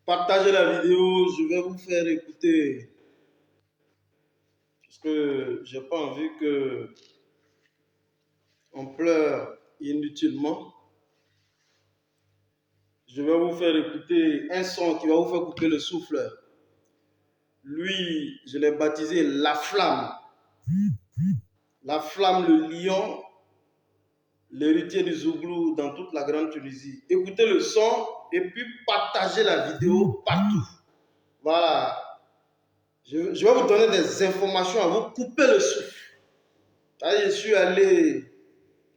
Partagez la vidéo, je vais vous faire écouter. Parce que j'ai pas envie que on pleure inutilement. Je vais vous faire écouter un son qui va vous faire couper le souffle. Lui, je l'ai baptisé La Flamme. La Flamme, le lion, l'héritier du Zouglou dans toute la grande Tunisie. Écoutez le son et puis partagez la vidéo partout. Voilà. Je vais vous donner des informations à vous couper le souffle. Là, je suis allé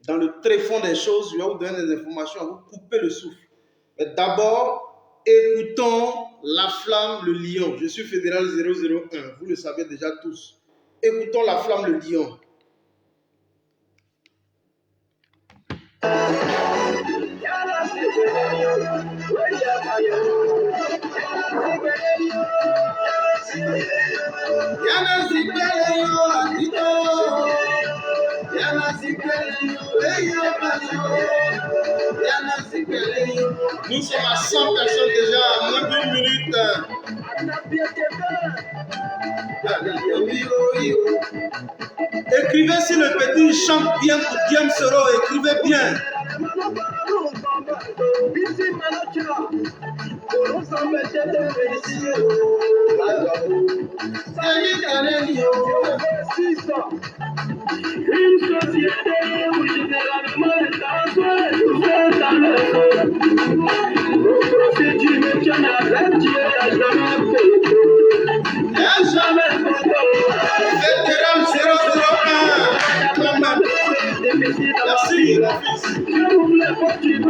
dans le tréfonds des choses. Je vais vous donner des informations à vous couper le souffle. Mais d'abord, écoutons La Flamme, le lion. Je suis fédéral 001. Vous le savez déjà tous. Écoutons La Flamme, le lion. Nous sommes à 100 personnes déjà, à moins d'une minute. Écrivez si le petit chante bien pour Guillaume Soro, écrivez bien. Une société où généralement les au profit du métier avec Dieu, il n'y a jamais Vétéran 001. Merci, mon fils.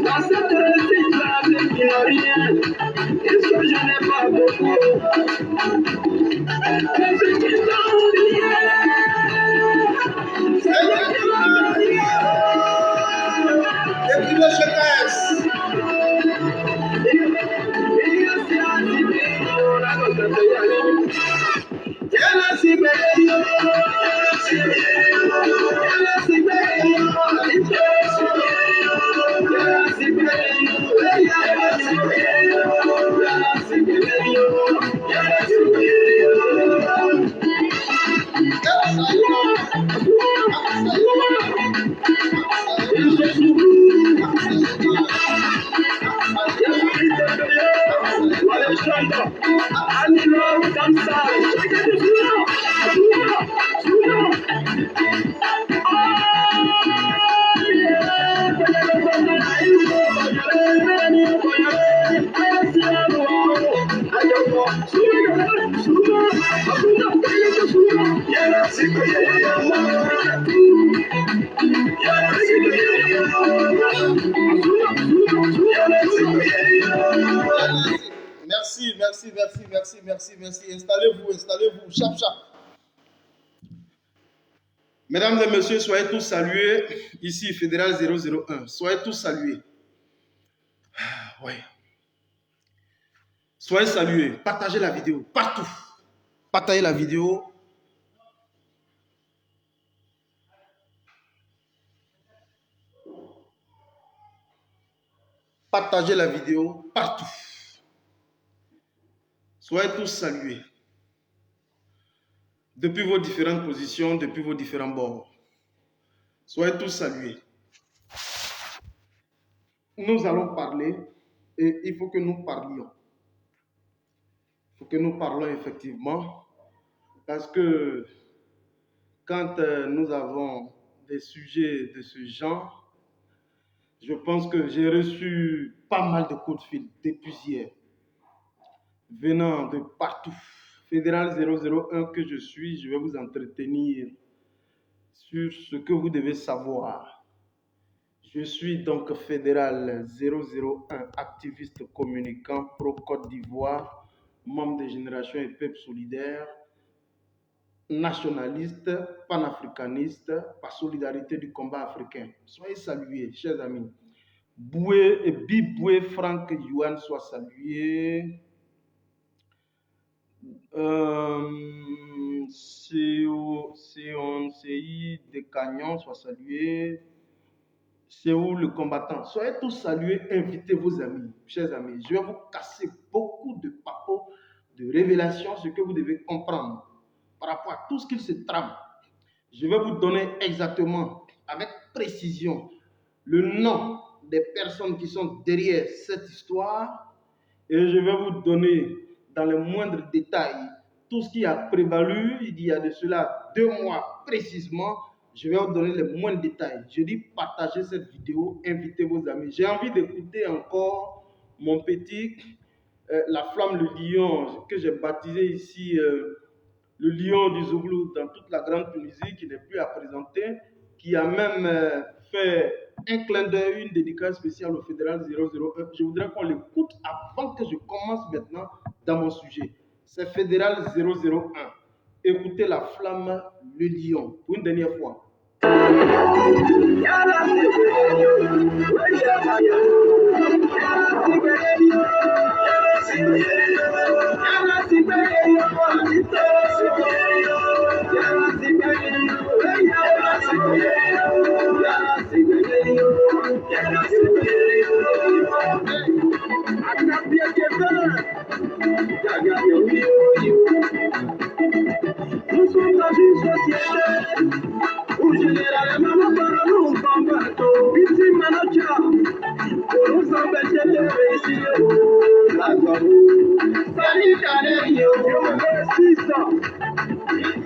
Dans cette réciproque, il n'y a rien. Est-ce que je n'ai pas beaucoup? C'est ce qui sont oubliés. C'est ce qui sont oubliés. Écrivez ce texte. Merci. Installez-vous. Chap. Mesdames et messieurs, soyez tous salués. Ici, Fédéral 001. Soyez tous salués. Oui. Soyez salués. Partagez la vidéo partout. Partagez la vidéo. Partagez la vidéo partout. Soyez tous salués. Depuis vos différentes positions, depuis vos différents bords. Soyez tous salués. Nous allons parler et il faut que nous parlions. Il faut que nous parlons effectivement parce que quand nous avons des sujets de ce genre, je pense que j'ai reçu pas mal de coups de fil depuis hier, venant de partout. Fédéral 001 que je suis, je vais vous entretenir sur ce que vous devez savoir. Je suis donc Fédéral 001, activiste communicant pro-Côte d'Ivoire, membre de Génération et Peuple Solidaire, nationaliste, panafricaniste, par solidarité du combat africain. Soyez salués, chers amis. Boué et Biboué Franck Yuan soient salués. CI de Cagnon soit salué. c'est où le combattant. Soyez tous salués, invitez vos amis, chers amis. Je vais vous casser beaucoup de papos, de révélations, ce que vous devez comprendre par rapport à tout ce qu'il se trame. Je vais vous donner exactement, avec précision, le nom des personnes qui sont derrière cette histoire et je vais vous donner dans les moindres détails tout ce qui a prévalu il y a de cela 2 mois précisément. Je vais vous donner les moindres détails. Je dis partagez cette vidéo, invitez vos amis. J'ai envie d'écouter encore mon petit, la flamme le lion, que j'ai baptisé ici le lion du Zouglou dans toute la grande Tunisie, qui n'est plus à présenter, qui a même fait un clin d'œil, une dédicace spéciale au Fédéral 001. Je voudrais qu'on l'écoute avant que je commence maintenant dans mon sujet. C'est Fédéral 001. Écoutez la flamme, le lion, pour une dernière fois. Nous sommes dans une société où généralement nous parlons au combattant. Ici, Manocha, pour nous empêcher de réussir. La gueule, salut, Canério,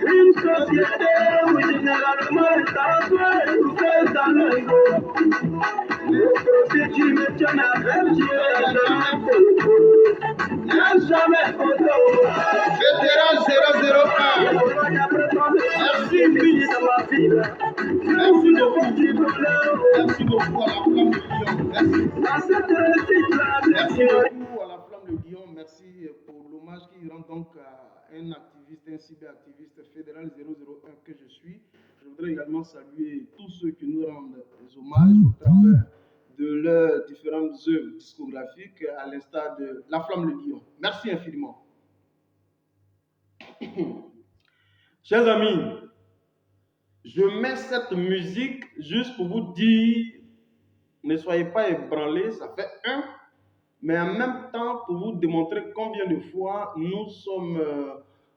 une société où généralement les talents et tout est dans le ego. Le profit du métier n'a jamais photo. Fédéral 001. Merci, fils. Merci beaucoup. Merci beaucoup à la flamme de Lyon. Merci. Merci beaucoup à la flamme de Lyon. Merci pour l'hommage qu'il rend donc à un activiste, un cyberactiviste fédéral 001 que je suis. Je voudrais également saluer tous ceux qui nous rendent des hommages au travers de leurs différentes œuvres discographiques, à l'instar de La Flamme le Lion. Merci infiniment. Chers amis, je mets cette musique juste pour vous dire, ne soyez pas ébranlés, ça fait un, mais en même temps pour vous démontrer combien de fois nous sommes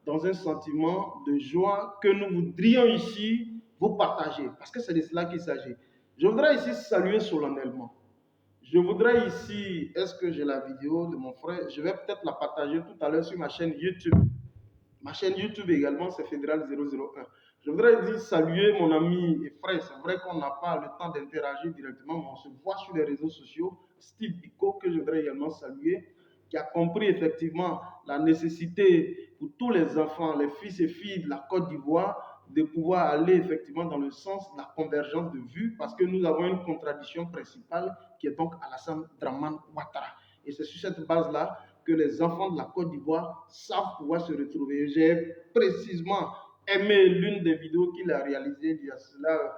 dans un sentiment de joie que nous voudrions ici vous partager, parce que c'est de cela qu'il s'agit. Je voudrais ici saluer solennellement. Je voudrais ici, est-ce que j'ai la vidéo de mon frère? Je vais peut-être la partager tout à l'heure sur ma chaîne YouTube. Ma chaîne YouTube également, c'est Fédéral 001. Je voudrais dire saluer mon ami et frère. C'est vrai qu'on n'a pas le temps d'interagir directement, mais on se voit sur les réseaux sociaux. Steve Biko, que je voudrais également saluer, qui a compris effectivement la nécessité pour tous les enfants, les fils et filles de la Côte d'Ivoire, de pouvoir aller effectivement dans le sens de la convergence de vues, parce que nous avons une contradiction principale qui est donc Alassane Dramane Ouattara. Et c'est sur cette base-là que les enfants de la Côte d'Ivoire savent pouvoir se retrouver. J'ai précisément aimé l'une des vidéos qu'il a réalisées il y a cela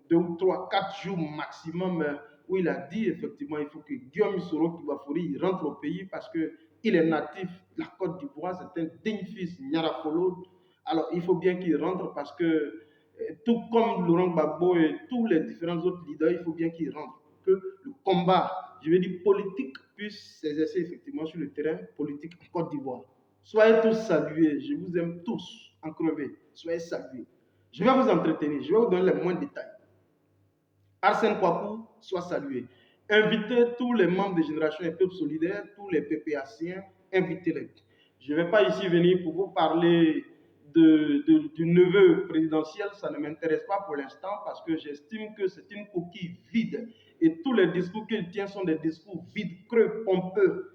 2 ou 3, 4 jours maximum, où il a dit effectivement il faut que Guillaume Soro Kibafori rentre au pays parce qu'il est natif de la Côte d'Ivoire, c'est un digne fils Nyarafolo. Alors il faut bien qu'il rentre parce que, tout comme Laurent Gbagbo et tous les différents autres leaders, il faut bien qu'il rentre. Que le combat, je veux dire politique, puisse s'exercer effectivement sur le terrain politique en Côte d'Ivoire. Soyez tous salués, je vous aime tous en crevé, soyez salués. Je vais vous entretenir, je vais vous donner les moindres détails. Arsène Kouakou, soit salué. Invitez tous les membres de Génération et Peuple Solidaire, tous les PPAciens, invitez-les. Je ne vais pas ici venir pour vous parler du neveu présidentiel, ça ne m'intéresse pas pour l'instant parce que j'estime que c'est une coquille vide et tous les discours qu'il tient sont des discours vides, creux, pompeux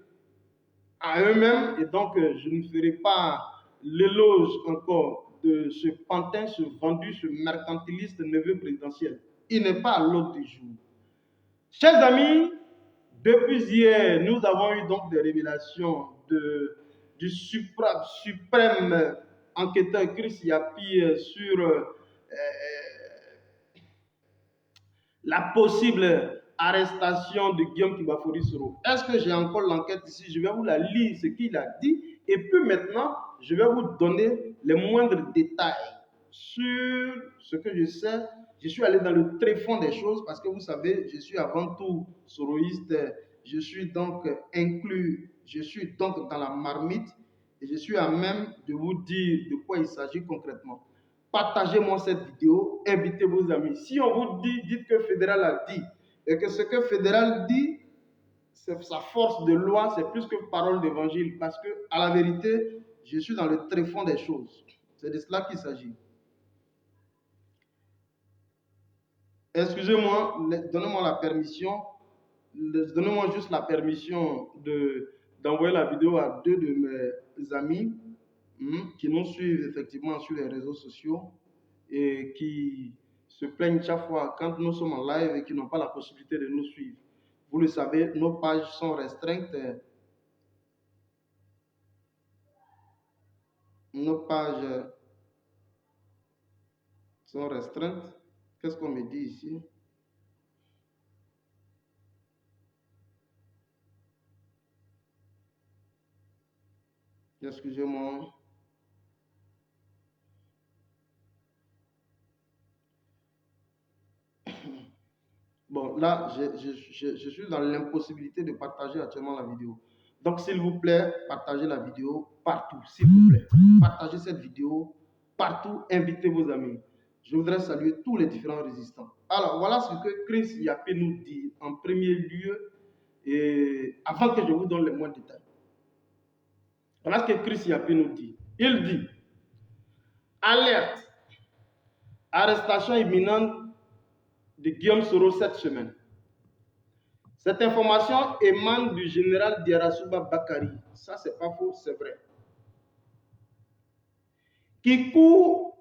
à eux-mêmes et donc je ne ferai pas l'éloge encore de ce pantin, ce vendu, ce mercantiliste neveu présidentiel. Il n'est pas à l'ordre du jour. Chers amis, depuis hier, nous avons eu donc des révélations du suprême enquêteur Chris Yapi sur la possible arrestation de Guillaume Kibafori Soro. Est-ce que j'ai encore l'enquête ici? Je vais vous la lire, ce qu'il a dit. Et puis maintenant, je vais vous donner les moindres détails sur ce que je sais. Je suis allé dans le tréfonds des choses parce que vous savez, je suis avant tout soroïste, je suis donc inclus, je suis donc dans la marmite et je suis à même de vous dire de quoi il s'agit concrètement. Partagez-moi cette vidéo, invitez vos amis. Si on vous dit, dites que Fédéral a dit et que ce que Fédéral dit, c'est sa force de loi, c'est plus que parole d'évangile parce que à la vérité, je suis dans le tréfonds des choses. C'est de cela qu'il s'agit. Excusez-moi, donnez-moi la permission, donnez-moi juste la permission d'envoyer la vidéo à 2 de mes amis qui nous suivent effectivement sur les réseaux sociaux et qui se plaignent chaque fois quand nous sommes en live et qui n'ont pas la possibilité de nous suivre. Vous le savez, nos pages sont restreintes. Nos pages sont restreintes. Qu'est-ce qu'on me dit ici? Excusez-moi. Bon, là, je suis dans l'impossibilité de partager actuellement la vidéo. Donc, s'il vous plaît, partagez la vidéo partout, s'il vous plaît. Partagez cette vidéo partout, invitez vos amis. Je voudrais saluer tous les différents résistants. Alors, voilà ce que Chris Yapi nous dit en premier lieu, et avant que je vous donne les moindres détails. Voilà ce que Chris Yapi nous dit. Il dit, alerte, arrestation imminente de Guillaume Soro cette semaine. Cette information émane du général Diarasuba Bakari. Ça, c'est pas faux, c'est vrai. Qui court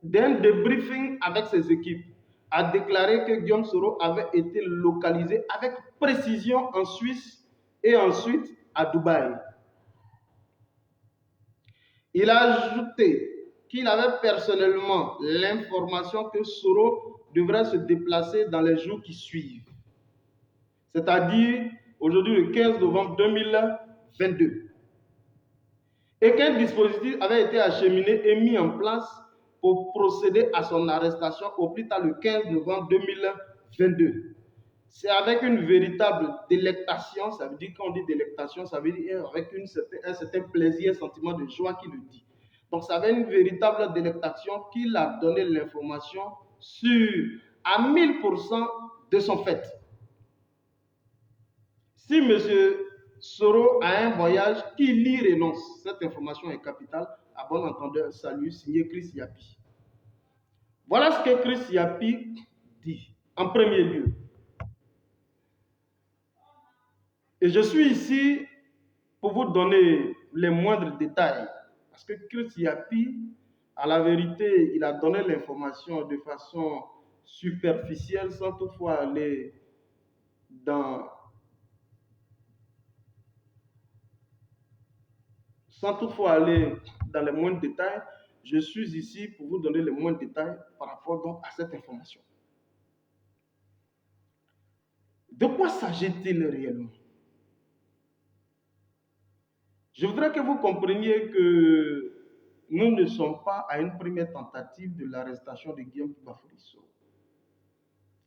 d'un débriefing avec ses équipes, a déclaré que Guillaume Soro avait été localisé avec précision en Suisse et ensuite à Dubaï. Il a ajouté qu'il avait personnellement l'information que Soro devrait se déplacer dans les jours qui suivent. C'est-à-dire aujourd'hui le 15 novembre 2022. Et qu'un dispositif avait été acheminé et mis en place pour procéder à son arrestation au plus tard le 15 novembre 2022. C'est avec une véritable délectation, ça veut dire quand on dit délectation, ça veut dire avec un certain plaisir, un sentiment de joie qu'il le dit. Donc c'est avec une véritable délectation qu'il a donné l'information à 1000% de son fait. Si M. Soro a un voyage, qu'il y renonce. Cette information est capitale. À bon entendeur, salut, signé Chris Yapi. Voilà ce que Chris Yapi dit, en premier lieu. Et je suis ici pour vous donner les moindres détails. Parce que Chris Yapi, à la vérité, il a donné l'information de façon superficielle, sans toutefois aller dans les moindres détails. Je suis ici pour vous donner les moindres détails par rapport donc à cette information. De quoi s'agit-il réellement? Je voudrais que vous compreniez que nous ne sommes pas à une première tentative de l'arrestation de Guillaume Bafoulisso,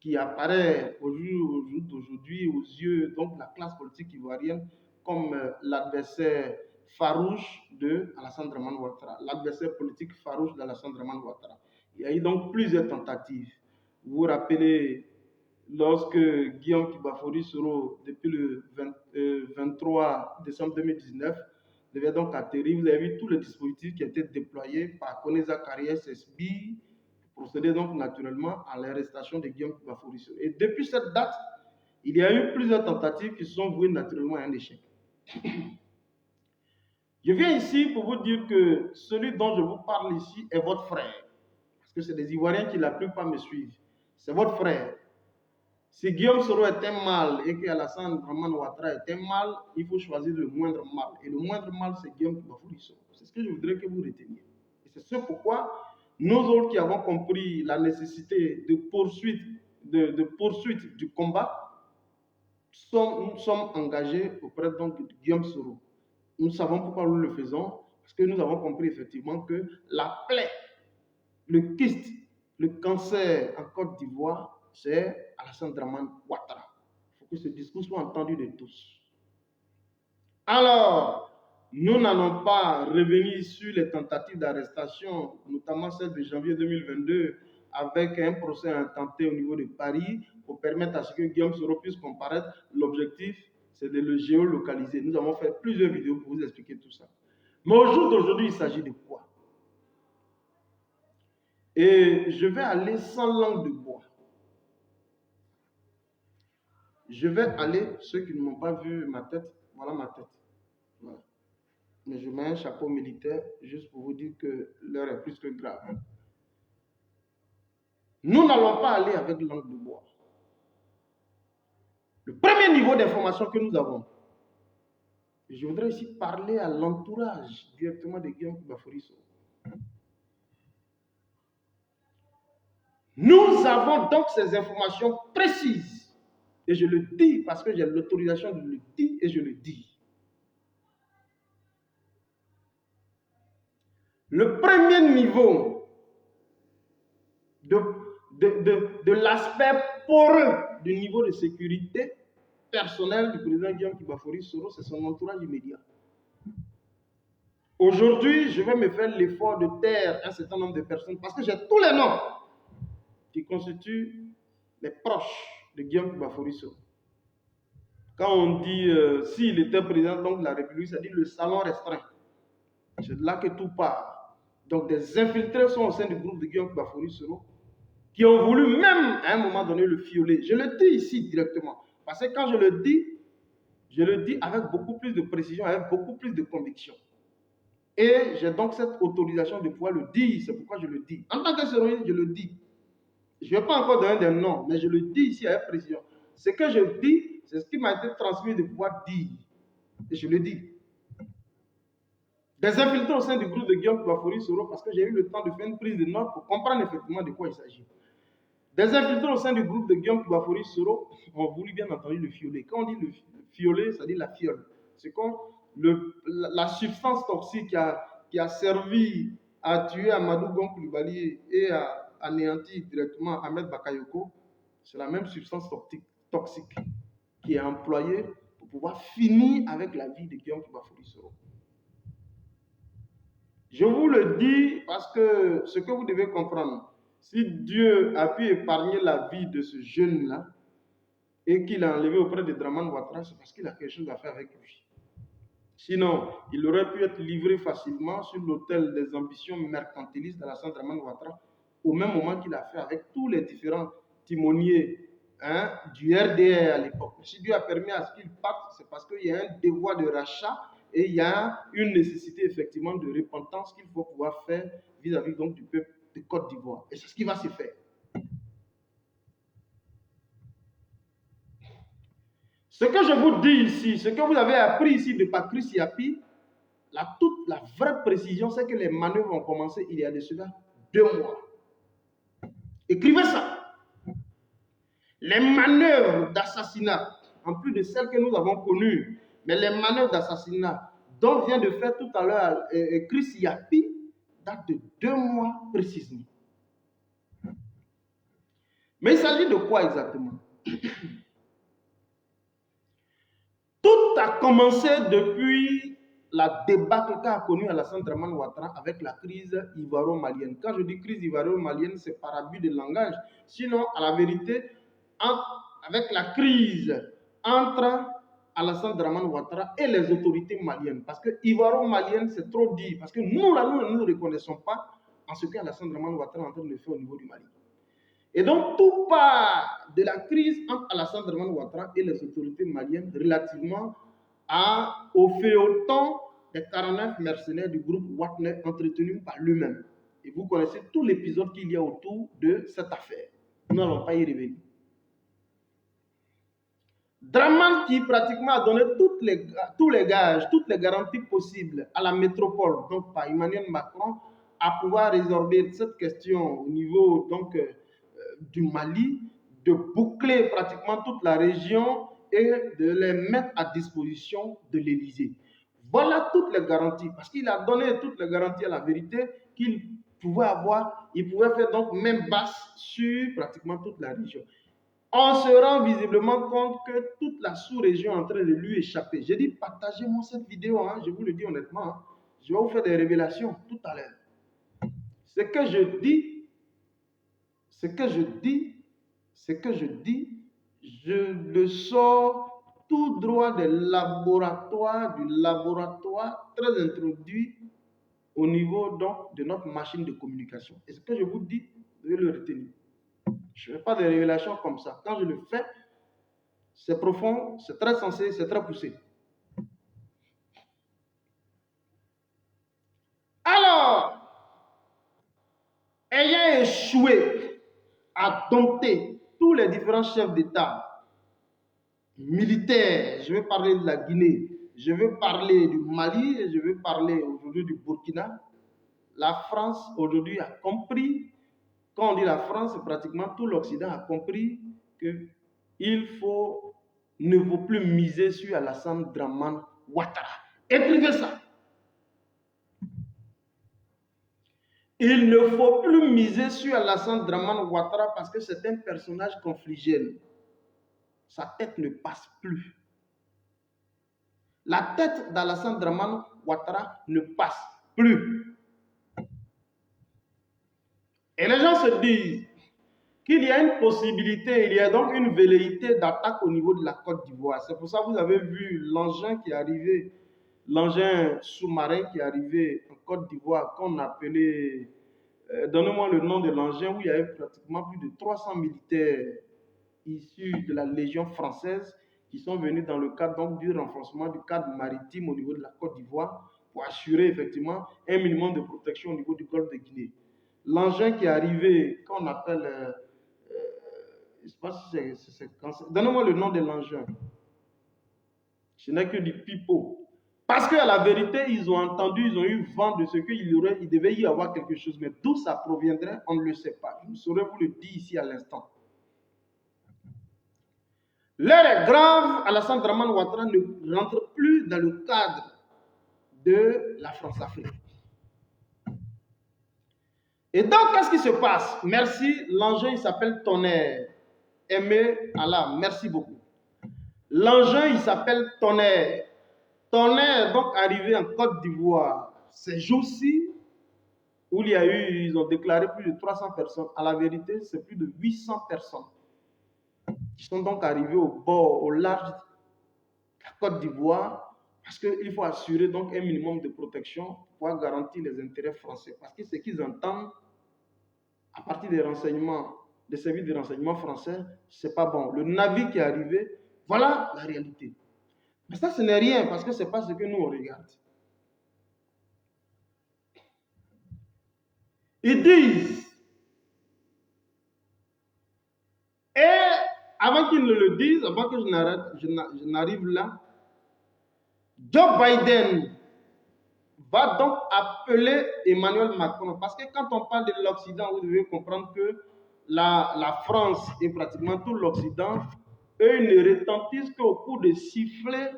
qui apparaît au jour d'aujourd'hui aux yeux donc, de la classe politique ivoirienne comme l'adversaire farouche de Alassane Dramane Ouattara, l'adversaire politique farouche d'Alassane Dramane Ouattara. Il y a eu donc plusieurs tentatives. Vous vous rappelez, lorsque Guillaume Kibafouri Soro, depuis le 23 décembre 2019, devait donc atterrir, vous avez vu tous les dispositifs qui étaient déployés par Kone Zakaria SSB, procéder donc naturellement à l'arrestation de Guillaume Kibafouri Soro. Et depuis cette date, il y a eu plusieurs tentatives qui se sont vouées naturellement à un échec. Je viens ici pour vous dire que celui dont je vous parle ici est votre frère. Parce que c'est des Ivoiriens qui la plupart me suivent. C'est votre frère. Si Guillaume Soro est un mal et qu'Alassane Dramane Ouattara est un mal, il faut choisir le moindre mal. Et le moindre mal, c'est Guillaume Kibafouri Soro. C'est ce que je voudrais que vous reteniez. Et c'est ce pourquoi nous autres qui avons compris la nécessité de poursuite du combat, nous sommes engagés auprès donc de Guillaume Soro. Nous savons pourquoi nous le faisons, parce que nous avons compris effectivement que la plaie, le kyste le cancer en Côte d'Ivoire, c'est Alassane Dramane Ouattara. Il faut que ce discours soit entendu de tous. Alors, nous n'allons pas revenir sur les tentatives d'arrestation, notamment celle de janvier 2022, avec un procès intenté au niveau de Paris pour permettre à ce que Guillaume Soro puisse comparaître. L'objectif, c'est de le géolocaliser. Nous avons fait plusieurs vidéos pour vous expliquer tout ça. Mais au jour d'aujourd'hui, il s'agit de quoi? Et je vais aller sans langue de bois. Je vais aller, ceux qui ne m'ont pas vu ma tête, voilà ma tête. Voilà. Mais je mets un chapeau militaire juste pour vous dire que l'heure est plus que grave. Nous n'allons pas aller avec langue de bois. Le premier niveau d'information que nous avons, je voudrais ici parler à l'entourage directement de Guillaume Bafori Soro. Nous avons donc ces informations précises. Et je le dis parce que j'ai l'autorisation de le dire et je le dis. Le premier niveau de l'aspect poreux du niveau de sécurité personnelle du président Guillaume Bafori Soro, c'est son entourage immédiat. Aujourd'hui, je vais me faire l'effort de taire un certain nombre de personnes parce que j'ai tous les noms qui constituent les proches de Guillaume Bafori Soro. Quand on dit s'il était président donc, de la République, ça dit le salon restreint. C'est de là que tout part. Donc des infiltrés sont au sein du groupe de Guillaume Bafori Soro qui ont voulu même à un moment donné le fioler. Je le dis ici directement. Parce que quand je le dis avec beaucoup plus de précision, avec beaucoup plus de conviction. Et j'ai donc cette autorisation de pouvoir le dire. C'est pourquoi je le dis. En tant que séroniste, je le dis. Je ne vais pas encore donner des noms, mais je le dis ici avec précision. Ce que je dis, c'est ce qui m'a été transmis de pouvoir dire. Et je le dis. Des infiltrés au sein du groupe de Guillaume Bafori Soro, parce que j'ai eu le temps de faire une prise de notes pour comprendre effectivement de quoi il s'agit. Des infiltrés au sein du groupe de Guillaume Bafori Soro ont voulu bien entendu le fioler. Quand on dit le fioler, ça dit la fiole. C'est comme la substance toxique qui a servi à tuer Amadou Gon Coulibaly et à anéantir directement Ahmed Bakayoko, c'est la même substance toxique qui est employée pour pouvoir finir avec la vie de Guillaume Bafori Soro. Je vous le dis parce que ce que vous devez comprendre, si Dieu a pu épargner la vie de ce jeune-là et qu'il a enlevé auprès de Dramane Ouattara, c'est parce qu'il a quelque chose à faire avec lui. Sinon, il aurait pu être livré facilement sur l'autel des ambitions mercantilistes d'Alassane Dramane Ouattara au même moment qu'il a fait avec tous les différents timoniers du RDR à l'époque. Si Dieu a permis à ce qu'il parte, c'est parce qu'il y a un devoir de rachat et il y a une nécessité effectivement de repentance qu'il faut pouvoir faire vis-à-vis donc du peuple de Côte d'Ivoire. Et c'est ce qui va se faire. Ce que je vous dis ici, ce que vous avez appris ici de Patrice Yapi, toute la vraie précision, c'est que les manœuvres ont commencé il y a de cela 2 mois. Écrivez ça. Les manœuvres d'assassinat, en plus de celles que nous avons connues, mais les manœuvres d'assassinat dont vient de faire tout à l'heure Chris Yapi, datent de 2 mois précisément. Mais il s'agit de quoi exactement? Tout a commencé depuis la débâcle qu'a connue Alassane Dramane Ouattara avec la crise ivoiro-malienne. Quand je dis crise ivoiro-malienne, c'est par abus de langage. Sinon, à la vérité, avec la crise entre Alassane Dramane Ouattara et les autorités maliennes. Parce que ivoiro-malienne, c'est trop dit. Parce que nous, là, nous ne reconnaissons pas en ce qu'Alassane Dramane Ouattara est en train de faire au niveau du Mali. Et donc, tout part de la crise entre Alassane Dramane Ouattara et les autorités maliennes relativement au feuilleton des 49 mercenaires du groupe Wagner entretenu par lui-même. Et vous connaissez tout l'épisode qu'il y a autour de cette affaire. Nous n'allons pas y revenir. Dramane qui pratiquement a donné tous les gages, toutes les garanties possibles à la métropole, donc par Emmanuel Macron, à pouvoir résorber cette question au niveau donc, du Mali, de boucler pratiquement toute la région et de les mettre à disposition de l'Élysée. Voilà toutes les garanties, parce qu'il a donné toutes les garanties à la vérité qu'il il pouvait faire donc main basse sur pratiquement toute la région. On se rend visiblement compte que toute la sous-région est en train de lui échapper. J'ai dit, partagez-moi cette vidéo, hein, je vous le dis honnêtement. Hein. Je vais vous faire des révélations tout à l'heure. Ce que je dis, je le sors tout droit du laboratoire très introduit au niveau donc de notre machine de communication. Et ce que je vous dis, vous devez le retenir. Je ne fais pas de révélations comme ça. Quand je le fais, c'est profond, c'est très sensé, c'est très poussé. Alors, ayant échoué à dompter tous les différents chefs d'État militaires, je vais parler de la Guinée, je vais parler du Mali et je vais parler aujourd'hui du Burkina, la France aujourd'hui a compris, quand on dit la France, pratiquement tout l'Occident a compris qu'il ne faut plus miser sur Alassane Dramane Ouattara. Écrivez ça. Il ne faut plus miser sur Alassane Dramane Ouattara parce que c'est un personnage conflictuel. Sa tête ne passe plus. La tête d'Alassane Dramane Ouattara ne passe plus. Et les gens se disent qu'il y a une possibilité, il y a donc une velléité d'attaque au niveau de la Côte d'Ivoire. C'est pour ça que vous avez vu l'engin qui est arrivé, l'engin sous-marin qui est arrivé en Côte d'Ivoire, qu'on appelait, donnez-moi le nom de l'engin, où il y avait pratiquement plus de 300 militaires issus de la Légion française qui sont venus dans le cadre donc, du renforcement du cadre maritime au niveau de la Côte d'Ivoire pour assurer effectivement un minimum de protection au niveau du golfe de Guinée. L'engin qui est arrivé, qu'on appelle, je ne sais pas si c'est donnez-moi le nom de l'engin. Ce n'est que du pipeau. Parce qu'à la vérité, ils ont entendu, ils ont eu vent de ce qu'il devait y avoir quelque chose. Mais d'où ça proviendrait, on ne le sait pas. Je ne saurais vous le dire ici à l'instant. L'heure est grave, Alassane Dramane Ouattara ne rentre plus dans le cadre de la France-Afrique. Et donc, qu'est-ce qui se passe? Merci, l'engin il s'appelle Tonnerre. Aimé Allah, merci beaucoup. L'engin il s'appelle Tonnerre. Tonnerre est donc arrivé en Côte d'Ivoire ces jours-ci, où ils ont déclaré plus de 300 personnes. À la vérité, c'est plus de 800 personnes qui sont donc arrivées au bord, au large de la Côte d'Ivoire, parce qu'il faut assurer donc un minimum de protection pour pouvoir garantir les intérêts français. Parce que ce qu'ils entendent à partir des renseignements, des services de renseignement français, c'est pas bon. Le navire qui est arrivé, voilà la réalité. Mais ça, ce n'est rien, parce que ce n'est pas ce que nous on regarde. Ils disent, et avant qu'ils ne le disent, avant que je n'arrive là, Joe Biden va donc appeler Emmanuel Macron. Parce que quand on parle de l'Occident, vous devez comprendre que la France et pratiquement tout l'Occident, eux, ils ne retentissent qu'au coup de sifflet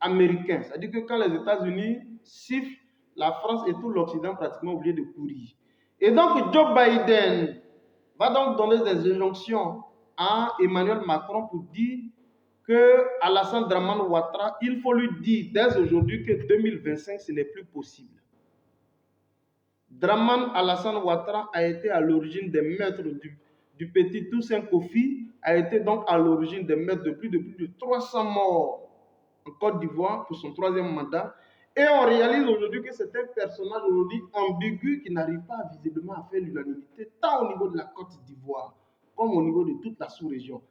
américain. C'est-à-dire que quand les États-Unis sifflent, la France et tout l'Occident pratiquement oublient de courir. Et donc, Joe Biden va donc donner des injonctions à Emmanuel Macron pour dire que Alassane Dramane Ouattara, il faut lui dire dès aujourd'hui que 2025, ce n'est plus possible. Dramane Alassane Ouattara a été à l'origine des meurtres du petit Toussaint Kofi, a été donc à l'origine des meurtres de plus de 300 morts en Côte d'Ivoire pour son 3e mandat. Et on réalise aujourd'hui que c'est un personnage aujourd'hui ambigu qui n'arrive pas visiblement à faire l'unanimité, tant au niveau de la Côte d'Ivoire comme au niveau de toute la sous-région.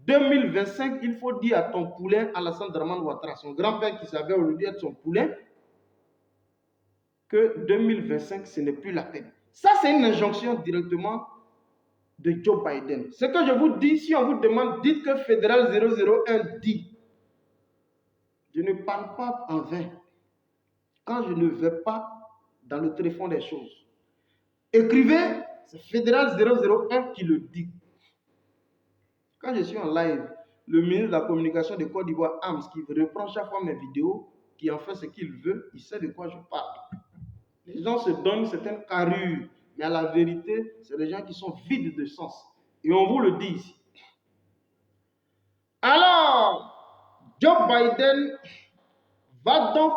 2025, il faut dire à ton poulain, Alassane Dramane Ouattara, son grand-père qui savait aujourd'hui être son poulain, que 2025, ce n'est plus la peine. Ça, c'est une injonction directement de Joe Biden. Ce que je vous dis, si on vous demande, dites que Fédéral 001 dit. Je ne parle pas en vain. Quand je ne vais pas dans le tréfonds des choses. Écrivez, c'est Fédéral 001 qui le dit. Quand je suis en live, le ministre de la Communication de Côte d'Ivoire, Ams, qui reprend chaque fois mes vidéos, qui en fait ce qu'il veut, il sait de quoi je parle. Les gens se donnent certaines carrures Mais à la vérité, c'est des gens qui sont vides de sens. Et on vous le dit ici. Alors, Joe Biden va donc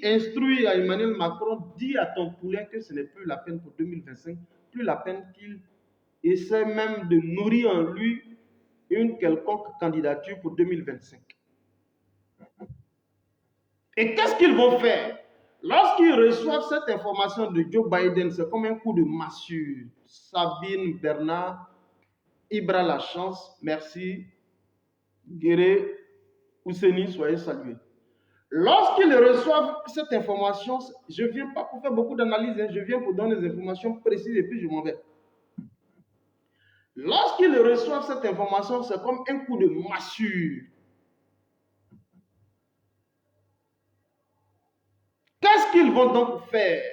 instruire à Emmanuel Macron, dis à ton poulain que ce n'est plus la peine pour 2025, plus la peine qu'il essaie même de nourrir en lui une quelconque candidature pour 2025. Et qu'est-ce qu'ils vont faire? Lorsqu'ils reçoivent cette information de Joe Biden, c'est comme un coup de massue. Sabine Bernard, Ibra Lachance, merci. Guéré, Ouseni, soyez salués. Lorsqu'ils reçoivent cette information, je ne viens pas pour faire beaucoup d'analyses, je viens pour donner des informations précises et puis je m'en vais. Lorsqu'ils reçoivent cette information, c'est comme un coup de massue. Qu'est-ce qu'ils vont donc faire?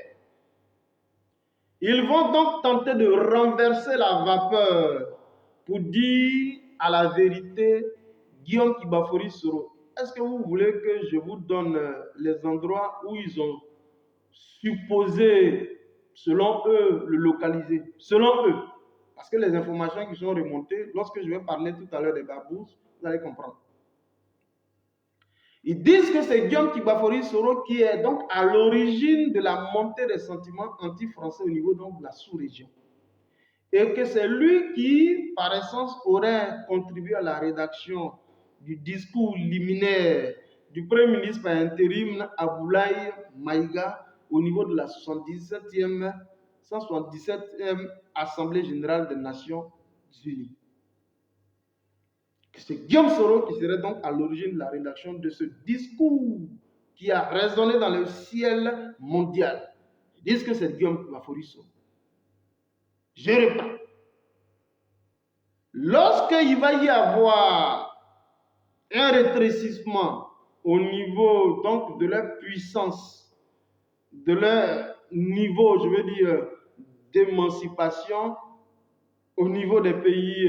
Ils vont donc tenter de renverser la vapeur pour dire à la vérité, Guillaume Kibafori Soro, est-ce que vous voulez que je vous donne les endroits où ils ont supposé, selon eux, le localiser? Selon eux. Parce que les informations qui sont remontées, lorsque je vais parler tout à l'heure des Babous, vous allez comprendre. Ils disent que c'est Guillaume Kibafori Soro qui est donc à l'origine de la montée des sentiments anti-français au niveau donc de la sous-région. Et que c'est lui qui, par essence, aurait contribué à la rédaction du discours liminaire du Premier ministre par intérim Aboulaye Maïga au niveau de la 177e Assemblée générale des Nations Unies. C'est Guillaume Soro qui serait donc à l'origine de la rédaction de ce discours qui a résonné dans le ciel mondial. Ils disent que c'est Guillaume Kibafori Soro. Je reprends. Lorsqu'il va y avoir un rétrécissement au niveau donc de leur puissance, de leur niveau, je veux dire, d'émancipation au niveau des pays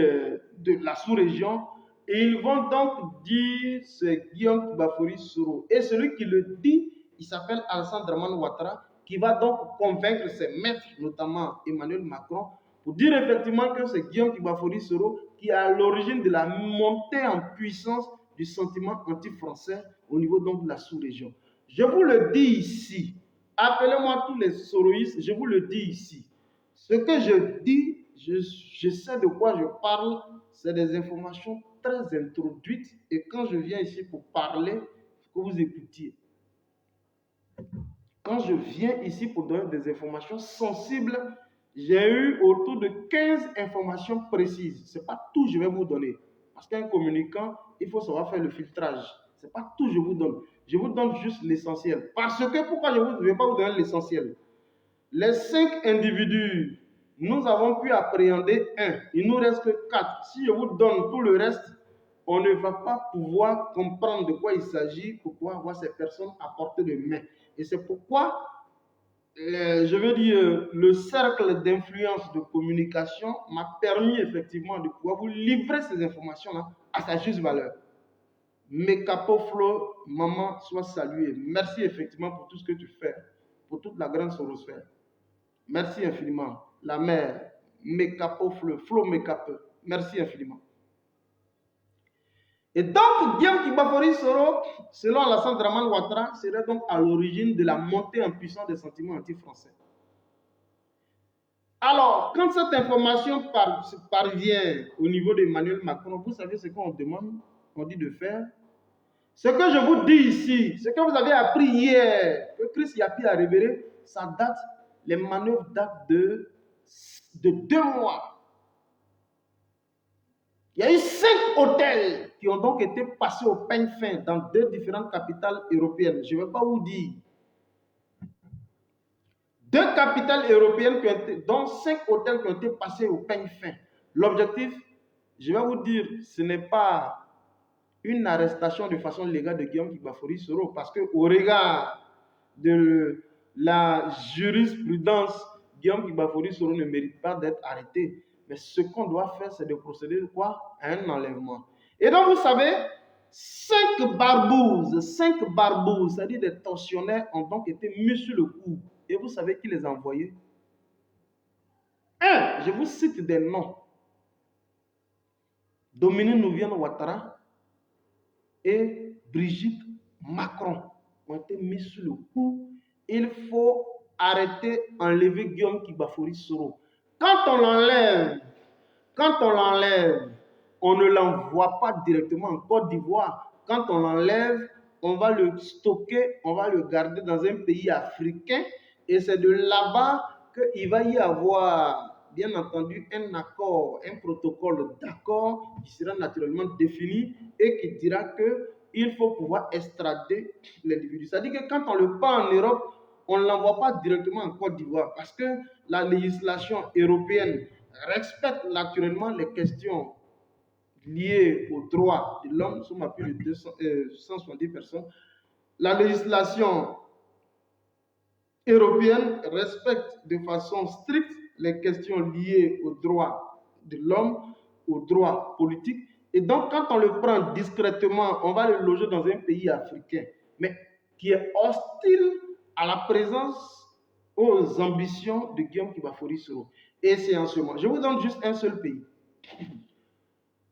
de la sous-région, et ils vont donc dire c'est Guillaume Kibafori Soro. Et celui qui le dit, il s'appelle Alassane Dramane Ouattara, qui va donc convaincre ses maîtres, notamment Emmanuel Macron, pour dire effectivement que c'est Guillaume Kibafori Soro qui est à l'origine de la montée en puissance du sentiment anti-français au niveau donc de la sous-région. Je vous le dis ici, appelez-moi tous les soroïstes, je vous le dis ici. Ce que je dis, je sais de quoi je parle, c'est des informations très introduites et quand je viens ici pour parler, il faut que vous écoutiez. Quand je viens ici pour donner des informations sensibles, j'ai eu autour de 15 informations précises. Ce n'est pas tout que je vais vous donner. Parce qu'un communicant, il faut savoir faire le filtrage. Ce n'est pas tout que je vous donne. Je vous donne juste l'essentiel. Parce que, pourquoi je ne vais pas vous donner l'essentiel? Les 5 individus, nous avons pu appréhender 1. Il nous reste 4. Si je vous donne tout le reste, on ne va pas pouvoir comprendre de quoi il s'agit pour pouvoir voir ces personnes à portée de main. Et c'est pourquoi, je veux dire, le cercle d'influence de communication m'a permis effectivement de pouvoir vous livrer ces informations-là à sa juste valeur. Mes capoflo, maman, sois saluée. Merci effectivement pour tout ce que tu fais, pour toute la grande sorosphère. Merci infiniment. La mère, mes capoflo, Flo mes capes. Merci infiniment. Et donc, Guillaume Kibafori Soro, selon Alassane Dramane Ouattara, serait donc à l'origine de la montée en puissance des sentiments anti-français. Alors, quand cette information parvient au niveau d'Emmanuel Macron, vous savez ce qu'on demande, on dit de faire. Ce que je vous dis ici, ce que vous avez appris hier, que Christ Yapi a révélé, ça date, les manœuvres datent de 2 mois. Il y a eu 5 hôtels qui ont donc été passés au peigne fin dans 2 différentes capitales européennes. Je ne vais pas vous dire. 2 capitales européennes, dont 5 hôtels qui ont été passés au peigne fin. L'objectif, je vais vous dire, ce n'est pas une arrestation de façon légale de Guillaume Kibafori Soro, parce qu'au regard de la jurisprudence, Guillaume Kibafori Soro ne mérite pas d'être arrêté. Mais ce qu'on doit faire, c'est de procéder quoi? À un enlèvement. Et donc, vous savez, 5 barbouzes, c'est-à-dire des tortionnaires, ont donc été mis sur le coup. Et vous savez qui les a envoyés? Je vous cite des noms. Dominique Nouvienne Ouattara et Brigitte Macron ont été mis sur le coup. Il faut arrêter, enlever Guillaume Kibafori Soro. Quand on l'enlève, on ne l'envoie pas directement en Côte d'Ivoire. Quand on l'enlève, on va le stocker, on va le garder dans un pays africain. Et c'est de là-bas qu'il va y avoir, bien entendu, un accord, un protocole d'accord qui sera naturellement défini et qui dira qu'il faut pouvoir extrader l'individu. C'est-à-dire que quand on le prend en Europe, on ne l'envoie pas directement en Côte d'Ivoire parce que la législation européenne respecte naturellement les questions liées aux droits de l'homme. Nous sommes à plus de 170 personnes. La législation européenne respecte de façon stricte les questions liées aux droits de l'homme, aux droits politiques. Et donc, quand on le prend discrètement, on va le loger dans un pays africain, mais qui est hostile à la présence, aux ambitions de Guillaume Kibafori Soro. Et c'est en ce moment. Je vous donne juste un seul pays.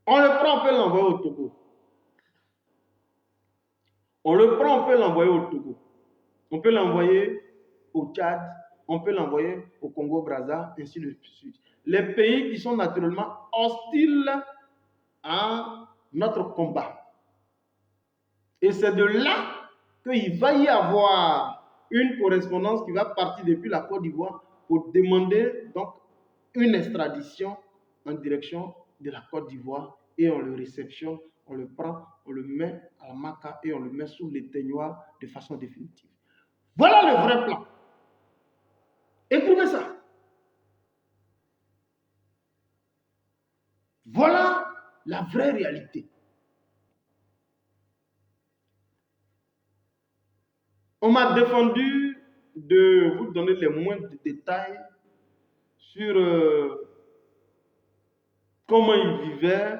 On le prend, on peut l'envoyer au Togo. On le prend, on peut l'envoyer au Togo. On peut l'envoyer au Tchad, on peut l'envoyer au Congo-Brazza, ainsi de suite. Les pays qui sont naturellement hostiles à notre combat. Et c'est de là qu'il va y avoir une correspondance qui va partir depuis la Côte d'Ivoire pour demander donc une extradition en direction de la Côte d'Ivoire et on le réceptionne, on le prend, on le met à la maca et on le met sous l'éteignoir de façon définitive. Voilà le vrai plan. Écoutez ça. Voilà la vraie réalité. On m'a défendu de vous donner les moindres détails sur comment il vivait,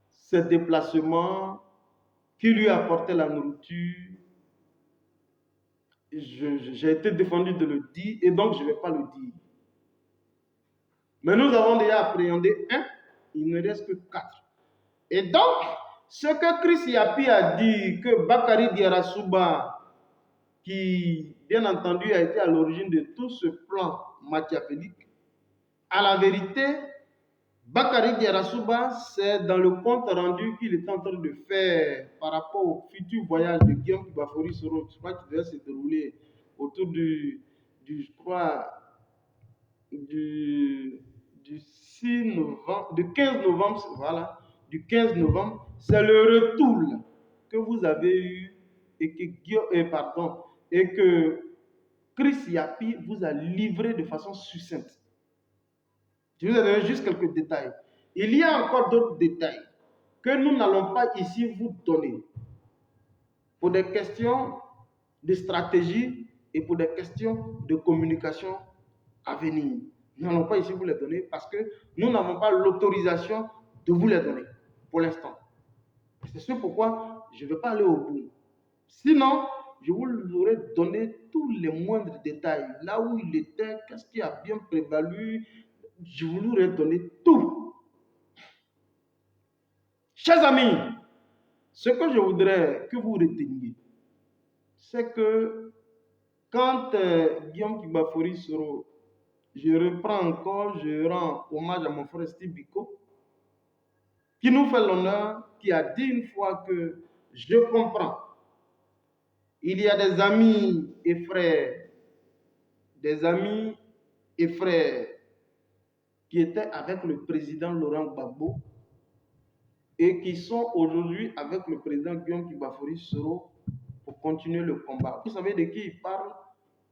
ses déplacements, qui lui apportait la nourriture. J'ai été défendu de le dire et donc je ne vais pas le dire. Mais nous avons déjà appréhendé un, il ne reste que 4. Et donc, ce que Chris Yapi a dit, que Bakary Diarra-Souba, qui bien entendu a été à l'origine de tout ce plan machiavélique, à la vérité, Bakary Diarra-Souba, c'est dans le compte rendu qu'il est en train de faire par rapport au futur voyage de Guillaume Kibafori Soro, je crois qu'il devait se dérouler autour du 6 novembre, du 15 novembre, voilà, du 15 novembre, c'est le retour que vous avez eu et que Chris Yapi vous a livré de façon succincte. Je vous ai donné juste quelques détails. Il y a encore d'autres détails que nous n'allons pas ici vous donner pour des questions de stratégie et pour des questions de communication à venir. Nous n'allons pas ici vous les donner parce que nous n'avons pas l'autorisation de vous les donner pour l'instant. C'est ce pourquoi je ne vais pas aller au bout. Sinon, je vous aurais donné tous les moindres détails. Là où il était, qu'est-ce qui a bien prévalu, je vous aurais donné tout. Chers amis, ce que je voudrais que vous reteniez, c'est que quand Guillaume Kibafori Soro, je reprends encore, je rends hommage à mon frère Steve Biko, qui nous fait l'honneur, qui a dit une fois que je comprends. Il y a des amis et frères qui étaient avec le président Laurent Gbagbo et qui sont aujourd'hui avec le président Guillaume Kibafori Soro pour continuer le combat. Vous savez de qui il parle?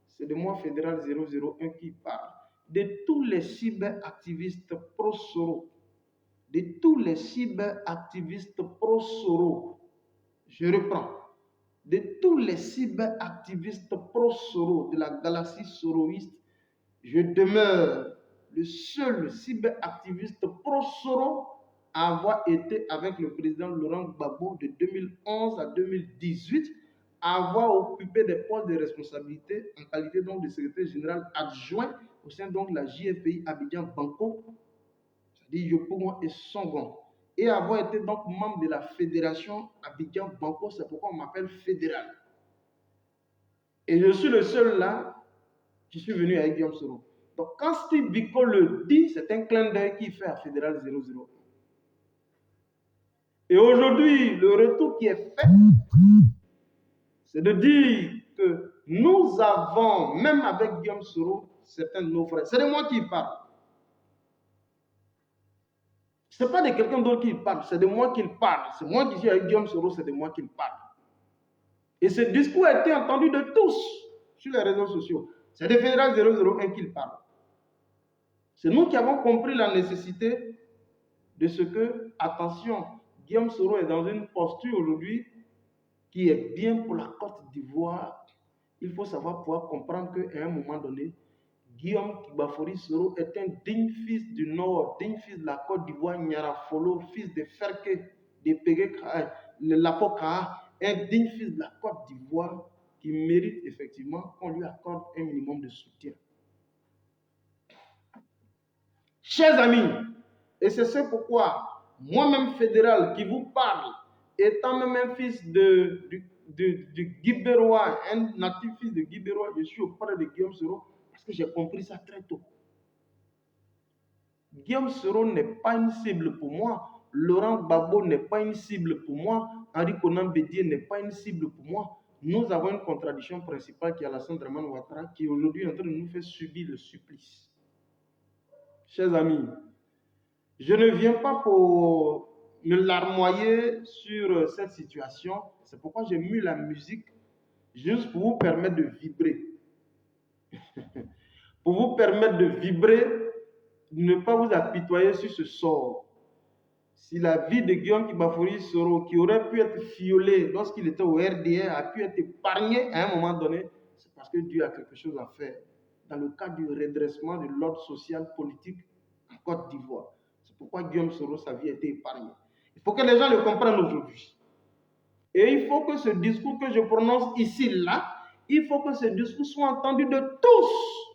C'est de moi, Fédéral 001, qui parle. De tous les cyberactivistes pro-Soro. De tous les cyberactivistes pro-Soro. Je reprends. De tous les cyberactivistes pro-Soro de la galaxie soroïste, je demeure le seul cyberactiviste pro-Soro à avoir été avec le président Laurent Gbagbo de 2011 à 2018 avoir occupé des postes de responsabilité en qualité donc de secrétaire général adjoint au sein donc de la JFPI Abidjan Banco, c'est-à-dire Yopougon et Songon, et avoir été donc membre de la fédération Abidjan Banco, c'est pourquoi on m'appelle fédéral. Et je suis le seul là qui suis venu avec Guillaume Soro. Donc quand Steve Biko le dit, c'est un clin d'œil qu'il fait à Fédéral 00. Et aujourd'hui, le retour qui est fait, c'est de dire que nous avons, même avec Guillaume Soro, certains de nos frères, c'est de moi qui parle. Ce n'est pas de quelqu'un d'autre qui parle, c'est de moi qu'il parle. C'est moi qui suis avec Guillaume Soro, c'est de moi qu'il parle. Et ce discours a été entendu de tous sur les réseaux sociaux. C'est de Fédéral 001 qu'il parle. C'est nous qui avons compris la nécessité de ce que, attention, Guillaume Soro est dans une posture aujourd'hui qui est bien pour la Côte d'Ivoire. Il faut savoir pouvoir comprendre qu'à un moment donné, Guillaume Bafori Soro est un digne fils du Nord, digne fils de la Côte d'Ivoire, Nyarafolo, fils de Ferke, de Pégué, le Lapoka, un digne fils de la Côte d'Ivoire qui mérite effectivement qu'on lui accorde un minimum de soutien. Chers amis, et c'est ce pourquoi moi-même fédéral qui vous parle, étant même un fils du Guibérois, un natif fils de Guibérois, je suis auprès de Guillaume Soro parce que j'ai compris ça très tôt. Guillaume Soro n'est pas une cible pour moi. Laurent Gbagbo n'est pas une cible pour moi. Henri Konan Bédié n'est pas une cible pour moi. Nous avons une contradiction principale qui est Alassane Dramane Ouattara qui aujourd'hui est en train de nous faire subir le supplice. Chers amis, je ne viens pas pour me larmoyer sur cette situation. C'est pourquoi j'ai mis la musique juste pour vous permettre de vibrer. Pour vous permettre de vibrer, ne pas vous apitoyer sur ce sort. Si la vie de Guillaume Bafori Soro, qui aurait pu être fiolée lorsqu'il était au RDR, a pu être épargnée à un moment donné, c'est parce que Dieu a quelque chose à faire dans le cadre du redressement de l'ordre social politique en Côte d'Ivoire. C'est pourquoi Guillaume Soro, sa vie a été épargnée. Il faut que les gens le comprennent aujourd'hui. Et il faut que ce discours que je prononce ici, là, il faut que ce discours soit entendu de tous.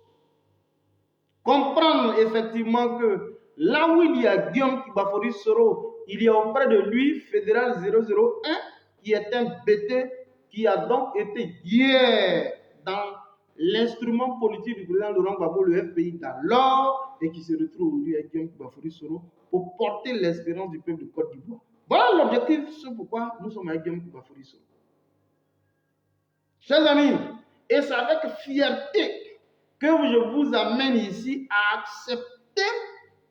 Comprendre effectivement que là où il y a Guillaume Bafori Soro, il y a auprès de lui Fédéral 001 qui est un BT qui a donc été hier dans l'instrument politique du président Laurent Gbagbo, le FPI d'alors, et qui se retrouve aujourd'hui avec Guillaume Bafori Soro pour porter l'espérance du peuple de Côte d'Ivoire. Voilà l'objectif, c'est pourquoi nous sommes avec Guillaume Bafori Soro. Chers amis, et c'est avec fierté que je vous amène ici à accepter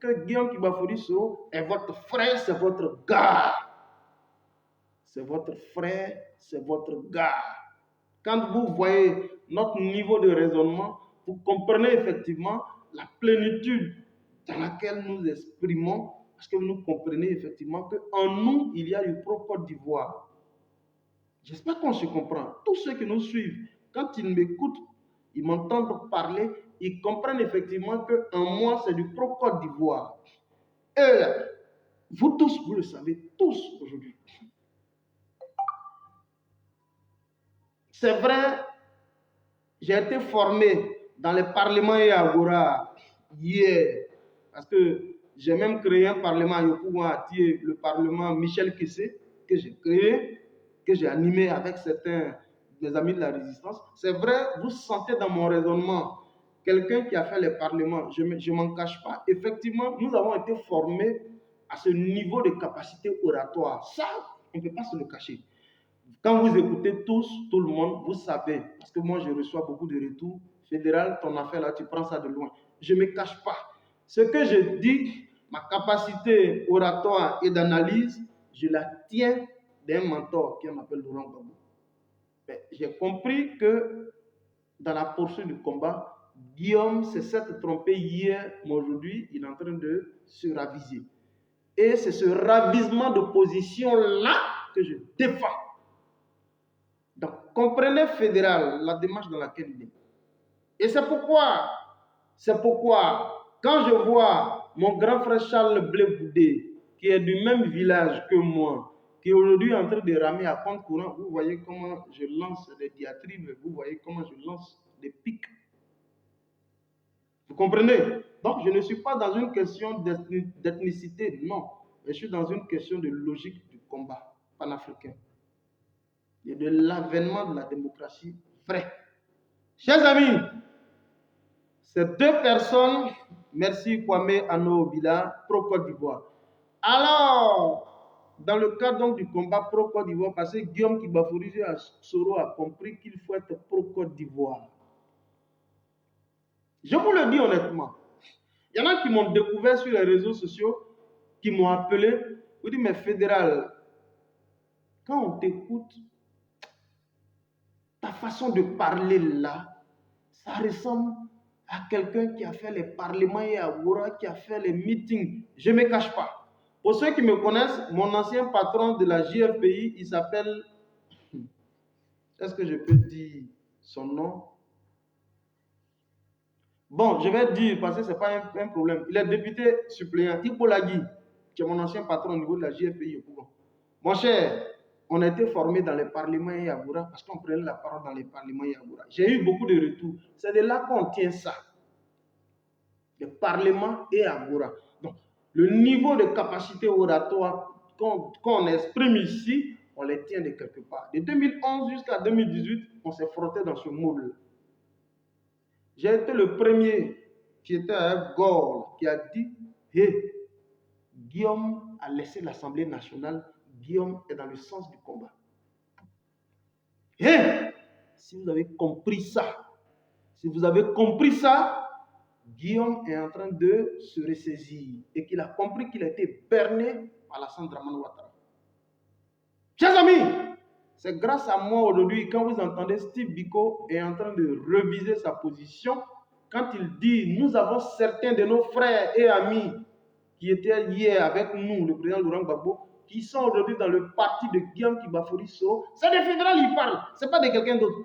que Guillaume Bafori Soro est votre frère, c'est votre gars. C'est votre frère, c'est votre gars. Quand vous voyez notre niveau de raisonnement, vous comprenez effectivement la plénitude dans laquelle nous exprimons, parce que vous comprenez effectivement qu'en nous, il y a une propre Côte d'Ivoire. J'espère qu'on se comprend. Tous ceux qui nous suivent, quand ils m'écoutent, ils m'entendent parler, ils comprennent effectivement qu'en moi, c'est du pro Côte d'Ivoire. Et vous tous, vous le savez, tous aujourd'hui. C'est vrai, j'ai été formé dans les parlements et Agora hier, parce que j'ai même créé un parlement à Yopougon, le parlement Michel Kessé, que j'ai créé, que j'ai animé avec certains des amis de la résistance. C'est vrai, vous sentez dans mon raisonnement quelqu'un qui a fait les parlements, je ne m'en cache pas. Effectivement, nous avons été formés à ce niveau de capacité oratoire. Ça, on ne peut pas se le cacher. Quand vous écoutez tous, tout le monde, vous savez, parce que moi je reçois beaucoup de retours. Fédéral, ton affaire là, tu prends ça de loin. Je ne me cache pas. Ce que je dis, ma capacité oratoire et d'analyse, je la tiens d'un mentor qui m'appelle Laurent Gbagbo. J'ai compris que dans la poursuite du combat, Guillaume s'est trompé hier, mais aujourd'hui, il est en train de se raviser. Et c'est ce ravisement de position-là que je défends. Donc, comprenez, fédéral, la démarche dans laquelle il est. Et c'est pourquoi, quand je vois mon grand frère Charles Blé Boudé, qui est du même village que moi, qui aujourd'hui est en train de ramer à compte courant. Vous voyez comment je lance des diatribes, vous voyez comment je lance des pics. Vous comprenez? Donc, je ne suis pas dans une question d'ethnicité, non. Je suis dans une question de logique du combat panafricain et de l'avènement de la démocratie vraie. Chers amis, ces deux personnes, merci Kwame Anno-Obila, pro-Côte d'Ivoire. Alors, dans le cadre donc du combat pro-Côte d'Ivoire, parce que Guillaume Kibafouri Soro a compris qu'il faut être pro-Côte d'Ivoire. Je vous le dis honnêtement. Il y en a qui m'ont découvert sur les réseaux sociaux, qui m'ont appelé, vous dites, mais fédéral, quand on t'écoute, ta façon de parler là, ça ressemble à quelqu'un qui a fait les parlements et à Goura, qui a fait les meetings. Je ne me cache pas. Pour ceux qui me connaissent, mon ancien patron de la JFPI, il s'appelle, est-ce que je peux dire son nom? Bon, je vais dire, parce que ce n'est pas un problème. Il est député suppléant, Hippolyte, qui est mon ancien patron au niveau de la JFPI au Congo. Mon cher, on a été formé dans les parlements et Yagoura parce qu'on prenait la parole dans les parlements et Yagoura. J'ai eu beaucoup de retours. C'est de là qu'on tient ça. Les parlements et Yagoura. Donc, le niveau de capacité oratoire qu'on exprime ici, on les tient de quelque part. De 2011 jusqu'à 2018, on s'est frotté dans ce moule. J'ai été le premier qui était à Gore, qui a dit « Hé, Guillaume a laissé l'Assemblée nationale, Guillaume est dans le sens du combat. » Hé, si vous avez compris ça, Guillaume est en train de se ressaisir et qu'il a compris qu'il a été berné par la Dramane Ouattara. Chers amis, c'est grâce à moi aujourd'hui, quand vous entendez Steve Biko est en train de reviser sa position, quand il dit, nous avons certains de nos frères et amis qui étaient hier avec nous, le président Laurent Gbagbo, qui sont aujourd'hui dans le parti de Guillaume Kibafouri Soro. C'est des fédérales, il parle, ce n'est pas de quelqu'un d'autre.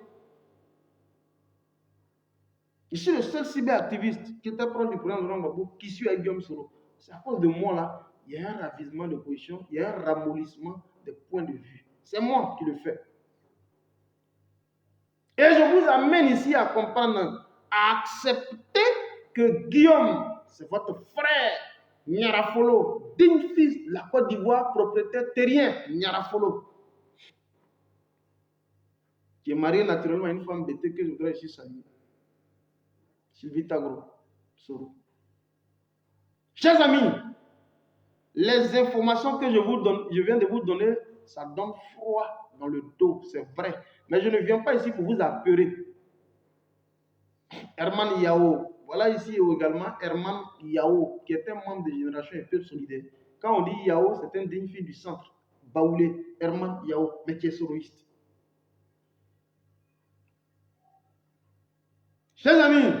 Je suis le seul cyberactiviste qui était proche du président Laurent Gbagbo qui suit avec Guillaume Soro. C'est à cause de moi là, il y a un ravisement de position, il y a un ramollissement de points de vue. C'est moi qui le fais. Et je vous amène ici à comprendre, à accepter que Guillaume, c'est votre frère, Nyarafolo, digne fils de la Côte d'Ivoire, propriétaire terrien, Nyarafolo, qui est marié naturellement à une femme bêtée que je voudrais ici saluer. Sylvie Tagro, Soro. Chers amis, les informations que je viens de vous donner, ça donne froid dans le dos, c'est vrai. Mais je ne viens pas ici pour vous apeurer. Herman Yao, voilà ici également Herman Yao, qui était membre de Génération et Peuple Solidaire. Quand on dit Yao, c'est un digne fils du centre. Baoulé, Herman Yao, mais qui est soroïste. Chers amis,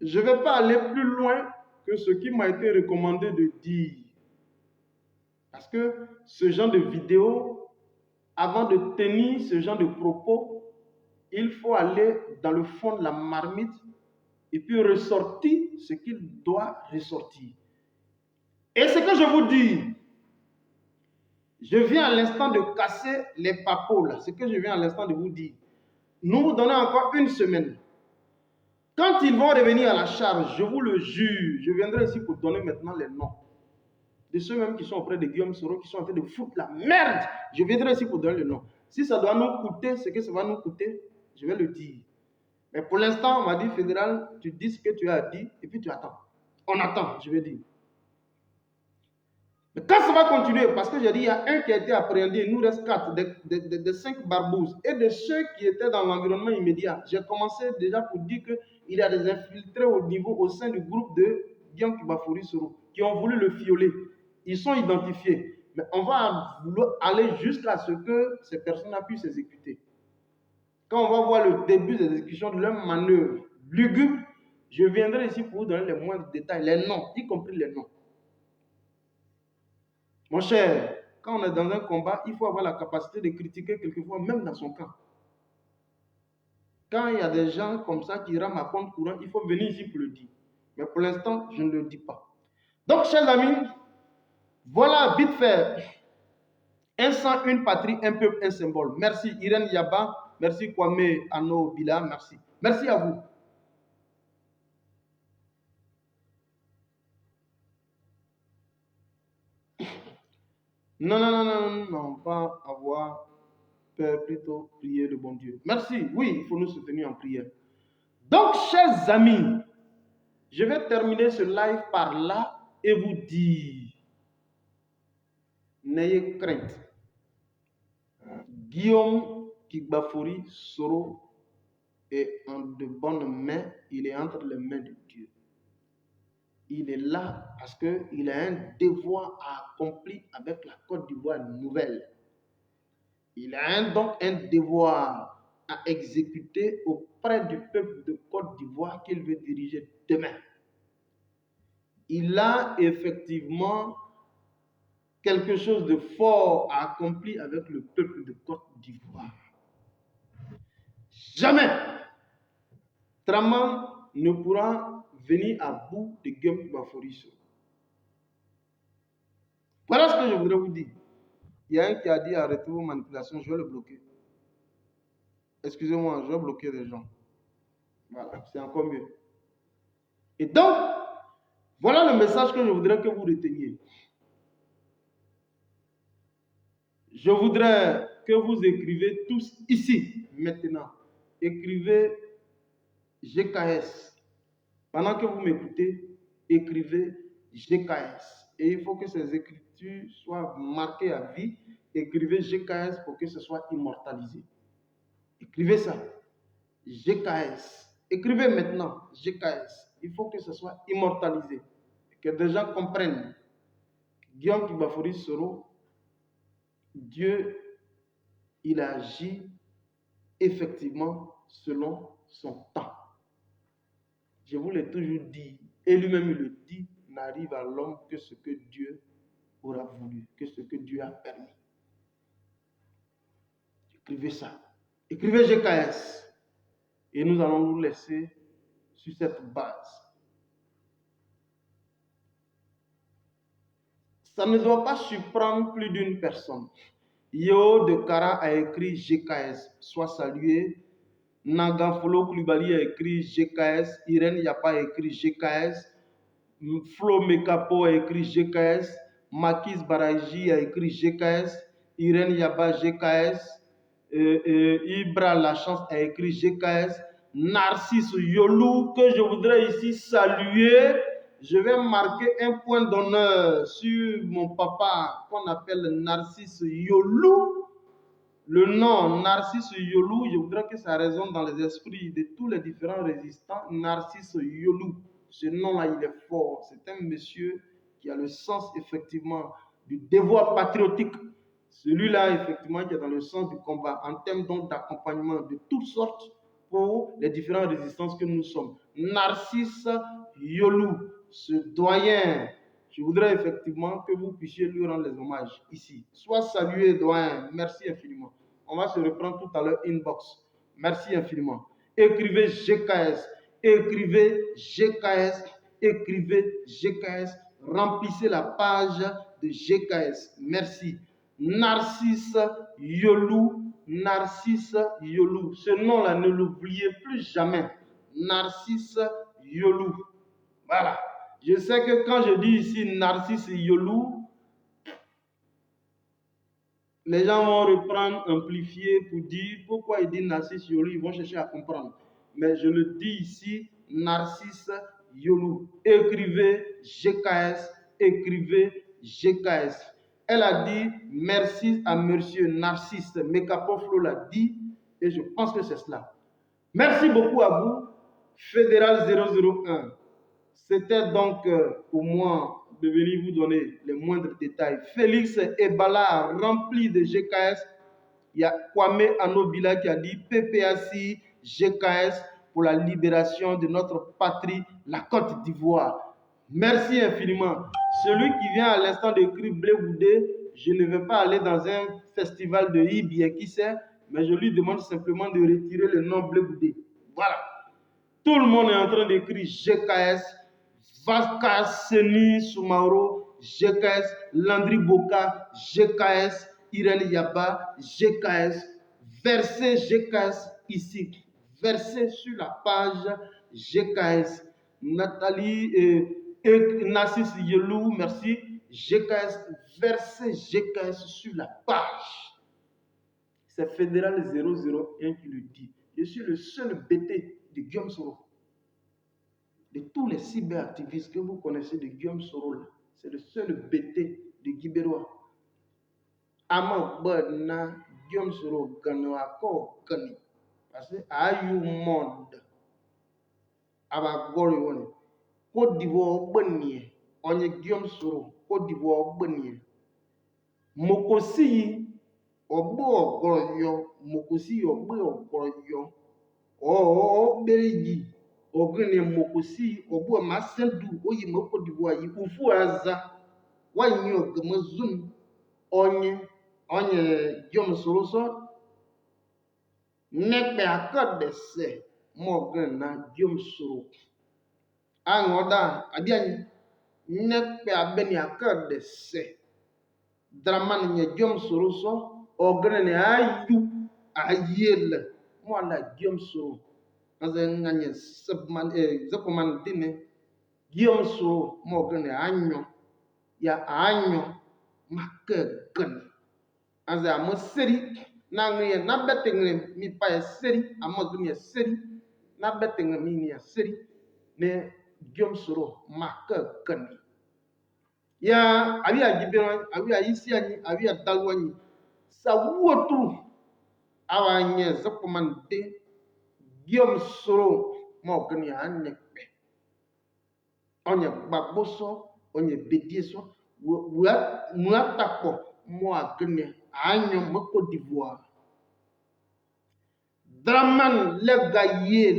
je ne vais pas aller plus loin que ce qui m'a été recommandé de dire. Parce que ce genre de vidéo, avant de tenir ce genre de propos, il faut aller dans le fond de la marmite et puis ressortir ce qu'il doit ressortir. Et ce que je vous dis, je viens à l'instant de casser les papos là, ce que je viens à l'instant de vous dire. Nous vous donnons encore une semaine. Quand ils vont revenir à la charge, je vous le jure, je viendrai ici pour donner maintenant les noms de ceux-mêmes qui sont auprès de Guillaume Soro, qui sont en train de foutre la merde. Je viendrai ici pour donner le nom. Si ça doit nous coûter ce que ça va nous coûter, je vais le dire. Mais pour l'instant, on m'a dit, fédéral, tu dis ce que tu as dit et puis tu attends. On attend, je vais dire. Mais quand ça va continuer, parce que j'ai dit, il y a un qui a été appréhendé, il nous reste 4, de 5 barbouzes. Et de ceux qui étaient dans l'environnement immédiat, j'ai commencé déjà pour dire qu'il y a des infiltrés au sein du groupe de Guillaume Kibafouri Soro, qui ont voulu le fioler. Ils sont identifiés. Mais on va aller jusqu'à ce que ces personnes puissent s'exécuter. Quand on va voir le début des exécutions de leur manœuvre lugubre, je viendrai ici pour vous donner les moindres détails, les noms, y compris les noms. Mon cher, quand on est dans un combat, il faut avoir la capacité de critiquer quelquefois, même dans son camp. Quand il y a des gens comme ça qui rament à compte courant, il faut venir ici pour le dire. Mais pour l'instant, je ne le dis pas. Donc, chers amis, Voilà, vite fait. Un sang, une patrie, un peuple, un symbole. Merci Irène Yaba. Merci Kwame Ano Bila. Merci. Merci à vous. Non, pas avoir peur, plutôt prier le bon Dieu. Merci. Oui, il faut nous soutenir en prière. Donc, chers amis, je vais terminer ce live par là et vous dire, n'ayez crainte. Guillaume Kigbafori Soro est en de bonnes mains, il est entre les mains de Dieu. Il est là parce qu'il a un devoir à accomplir avec la Côte d'Ivoire nouvelle. Il a donc un devoir à exécuter auprès du peuple de Côte d'Ivoire qu'il veut diriger demain. Il a effectivement quelque chose de fort à accomplir avec le peuple de Côte d'Ivoire. Jamais Traman ne pourra venir à bout de Guillaume Kigbafori Soro. Voilà ce que je voudrais vous dire. Il y a un qui a dit arrêtez vos manipulations, je vais le bloquer. Excusez-moi, je vais bloquer les gens. Voilà, c'est encore mieux. Et donc, voilà le message que je voudrais que vous reteniez. Je voudrais que vous écrivez tous ici, maintenant. Écrivez GKS. Pendant que vous m'écoutez, écrivez GKS. Et il faut que ces écritures soient marquées à vie. Écrivez GKS pour que ce soit immortalisé. Écrivez ça. GKS. Écrivez maintenant GKS. Il faut que ce soit immortalisé. Que des gens comprennent. Guillaume Kigbafori Soro, Dieu, il agit effectivement selon son temps. Je vous l'ai toujours dit, et lui-même il le dit, n'arrive à l'homme que ce que Dieu aura voulu, que ce que Dieu a permis. Écrivez ça. Écrivez GKS. Et nous allons nous laisser sur cette base. Ça ne doit pas surprendre plus d'une personne. Yo de Kara a écrit GKS, soit salué. Nagafolo Koulibaly a écrit GKS. Irène Yapa a écrit GKS. Flo Mekapo a écrit GKS. Makis Baraji a écrit GKS. Irène Yaba GKS. Ibra Lachance a écrit GKS. Narcisse Yolou, que je voudrais ici saluer. Je vais marquer un point d'honneur sur mon papa qu'on appelle Narcisse Yolou. Le nom Narcisse Yolou, je voudrais que ça résonne dans les esprits de tous les différents résistants. Narcisse Yolou, ce nom-là, il est fort. C'est un monsieur qui a le sens, effectivement, du devoir patriotique. Celui-là, effectivement, qui est dans le sens du combat, en termes donc d'accompagnement de toutes sortes pour les différentes résistances que nous sommes. Narcisse Yolou, ce doyen, je voudrais effectivement que vous puissiez lui rendre les hommages ici. Soit salué, doyen, merci infiniment. On va se reprendre tout à l'heure inbox. Merci infiniment. Écrivez GKS, écrivez GKS, écrivez GKS, remplissez la page de GKS. Merci. Narcisse Yolou, Narcisse Yolou. Ce nom-là, ne l'oubliez plus jamais. Narcisse Yolou. Voilà. Je sais que quand je dis ici Narcisse Yolou, les gens vont reprendre, amplifier pour dire pourquoi il dit Narcisse Yolou, ils vont chercher à comprendre. Mais je le dis ici, Narcisse Yolou. Écrivez GKS, écrivez GKS. Elle a dit merci à monsieur Narcisse. Mekapo Flo l'a dit et je pense que c'est cela. Merci beaucoup à vous, Fédéral 001. C'était donc pour moi de venir vous donner les moindres détails. Félix Ebala, rempli de GKS. Il y a Kwame Anobila qui a dit PPAC, GKS pour la libération de notre patrie, la Côte d'Ivoire. Merci infiniment. Celui qui vient à l'instant d'écrire Blé Boudé, je ne vais pas aller dans un festival de Ibie, qui sait, mais je lui demande simplement de retirer le nom Blé Boudé. Voilà. Tout le monde est en train d'écrire GKS. Vasca Seni Soumaro, GKS, Landry Boka, GKS, Irène Yaba, GKS, versez GKS ici, versez sur la page GKS. Nathalie et Nassis Yelou, merci. GKS, versez GKS sur la page. C'est Fédéral 001 qui le dit. Je suis le seul BT de Guillaume Soro. De tous les cyberactivistes que vous connaissez de Guillaume Soro, c'est le seul BT de Guibérois. Ama Bana, Guillaume Soro, Ganoako, Gani. Parce que Ayou Monde, Abagori, Côte d'Ivoire, Bani, on est Guillaume Soro, Côte d'Ivoire, Bani. Mokosi, Obo Ogoroyo, Mokosi, Obo Ogoroyo, Berigi, Ogene Mokosi, Obo Masendu, Oyi Moko d'Ivoire, Ufu Aza, Wanyo Gamazun, Onye Guillaume Soroso, Nekpe Akadese, Morgana Guillaume Soro. Angoda, Adiani, Nekpe Abeni Akadese. Draman nye Guillaume Soroso, Ogene Ayu, Ayel, moi la Guillaume Soro. Nganye Zakoman Dine, Guillaume Soro, Morgane Agnon, ya Agnon, Makagan. Aza amo seri, nange na betengre mi pa seri, amo dunia seri, na betengre mi ni seri, ne Guillaume Soro, Makagan. Ya abia Gibérois, abia Isiani, abia Dalwani, sa wotu awanye Zakoman de Guillaume Soro, Morgane Anekpe. Onye Baboso, onye Bedieso, Muatapo, moi Gane. Agnon Côte d'Ivoire. Draman Legaï.